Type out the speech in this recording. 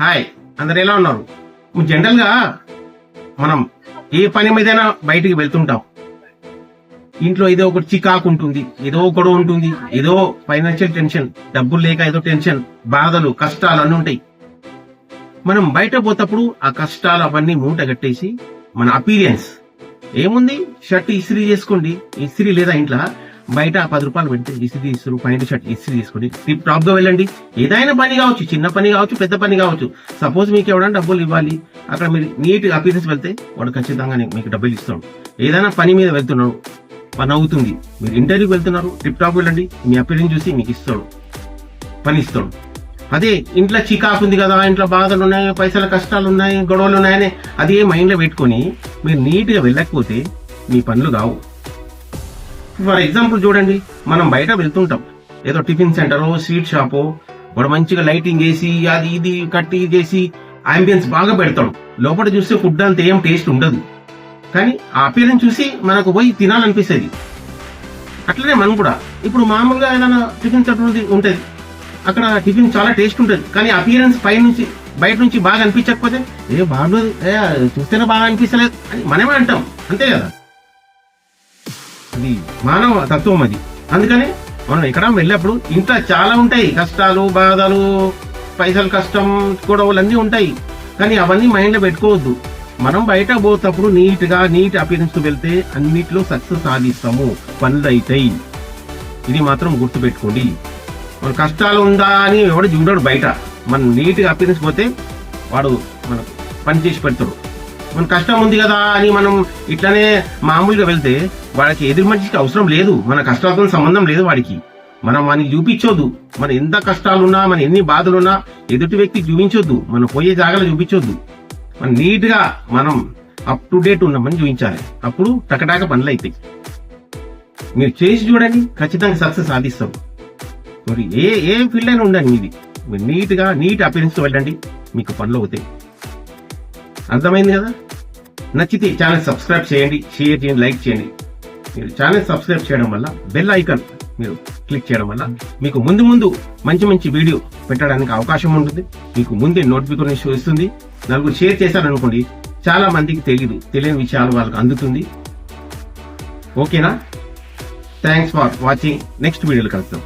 Hi, అందరు ఎలా ఉన్నారు? జనరల్ గా మనం ఏ పని మీదైనా బయటికి వెళ్తుంటాం. ఇంట్లో ఏదో ఒకటి చికాకు ఉంటుంది, ఏదో గొడవ ఉంటుంది, ఏదో ఫైనాన్షియల్ టెన్షన్, డబ్బులు లేక ఏదో టెన్షన్, బాధలు, కష్టాలు అన్నీ ఉంటాయి. మనం బయట పోతప్పుడు ఆ కష్టాలు అవన్నీ మూట కట్టేసి మన అపీరియన్స్ ఏముంది, షర్ట్ ఇస్త్రీ చేసుకోండి, ఇస్త్రీ లేదా ఇంట్లో బయట 10 రూపాయలు పెడితే ఇస్త్రీ ఇస్తారు, పైన షర్ట్ ఇస్త్రీ చేసుకోండి, టిప్ టాప్ గా వెళ్ళండి. ఏదైనా పని కావచ్చు, చిన్న పని కావచ్చు, పెద్ద పని కావచ్చు. సపోజ్ మీకు ఎవరైనా డబ్బులు ఇవ్వాలి, అక్కడ మీరు నీట్ అపీరియన్స్ వెళ్తే వాడు ఖచ్చితంగా మీకు డబ్బులు ఇస్తాడు. ఏదైనా పని మీద వెళ్తున్నాడు, పని అవుతుంది, మీరు ఇంటర్వ్యూకి వెళ్తున్నారు, టిప్ టాప్ వెళ్ళండి, మీ అపీరియన్స్ చూసి మీకు ఇస్తాడు, పని ఇస్తాడు. అదే ఇంట్లో చికాకు ఉంది కదా, ఇంట్లో బాధలు ఉన్నాయి, పైసల కష్టాలు ఉన్నాయి, గొడవలు ఉన్నాయని అదే మైండ్ లో పెట్టుకుని మీరు నీట్ గా వెళ్ళకపోతే మీ పనులు కావు. ఫర్ ఎగ్జాంపుల్ చూడండి, మనం బయట వెళ్తుంటాం, ఏదో టిఫిన్ సెంటర్, స్వీట్ షాపు, వాడు మంచిగా లైటింగ్ వేసి అది ఇది కట్టి చేసి అంబియన్స్ బాగా పెడతాడు. లోపల చూస్తే ఫుడ్ అంత ఏం టేస్ట్ ఉండదు, కానీ ఆ అపీరెన్స్ చూసి మనకు పోయి తినాలనిపిస్తుంది. అట్లనే మనం కూడా ఇప్పుడు మామూలుగా ఏదైనా టిఫిన్ సెంటర్ ఉంటుంది, అక్కడ టిఫిన్ చాలా టేస్ట్ ఉంటుంది, కానీ అపీరెన్స్ బయట నుంచి బాగా అనిపించకపోతే ఏ బాగోదు, చూస్తేనే బాగా అనిపిస్తలేదు అని మనమే అంటాం, అంతే కదా. అది మానవ తత్వం అది. అందుకని మనం ఎక్కడ వెళ్ళినప్పుడు ఇంట్లో చాలా ఉంటాయి, కష్టాలు, బాధలు, పైసలు కష్టం, గొడవలు అన్నీ ఉంటాయి, కానీ అవన్నీ మైండ్ లో పెట్టుకోవద్దు. మనం బయట పోతప్పుడు నీట్ అపీరెన్స్ తో వెళ్తే అన్నిట్లో సక్సెస్ సాధిస్తాము, పనులు అవుతాయి. ఇది మాత్రం గుర్తు పెట్టుకోండి. మన కష్టాలు ఉందా అని ఎవడు చూడడు బయట. మనం నీట్ గా అపీరెన్స్ పోతే వాడు మనకు పని చేసి పెడతాడు. మన కష్టం ఉంది కదా అని మనం ఇట్లానే మామూలుగా వెళ్తే వాడికి ఎదురు మనిషికి అవసరం లేదు, మన కష్టాలతో సంబంధం లేదు వాడికి. మనం వానికి చూపించొద్దు, మన ఎంత కష్టాలున్నా, మన ఎన్ని బాధలున్నా ఎదుటి వ్యక్తికి చూపించొద్దు, మనం పోయే జాగాలో చూపించొద్దు. మనం నీట్ గా మనం అప్ టు డేట్ ఉన్నామని చూపించాలి, అప్పుడు టకటాక పనులు అవుతాయి. మీరు చేసి చూడండి, ఖచ్చితంగా సక్సెస్ సాధిస్తాం. మరి ఏ ఫీల్డ్ అయినా ఉండండి మీది, మీరు నీట్ అపీరెన్స్ తో వెళ్ళండి, మీకు పనులు అవుతాయి. అర్థమైంది కదా? నచ్చితే ఛానల్ సబ్స్క్రైబ్ చేయండి, షేర్ చేయండి, లైక్ చేయండి. మీరు ఛానల్ సబ్స్క్రైబ్ చేయడం వల్ల బెల్ ఐకాన్ మీరు క్లిక్ చేయడం వల్ల మీకు ముందు మంచి వీడియో పెట్టడానికి అవకాశం ఉంటుంది. మీకు ముందే నోటిఫికేషన్ వస్తుంది. నలుగురు షేర్ చేశారనుకోండి, చాలా మందికి తెలియని విషయాలు వాళ్ళకి అందుతుంది. ఓకేనా? Thanks for watching. నెక్స్ట్ వీడియోలో కలుద్దాం.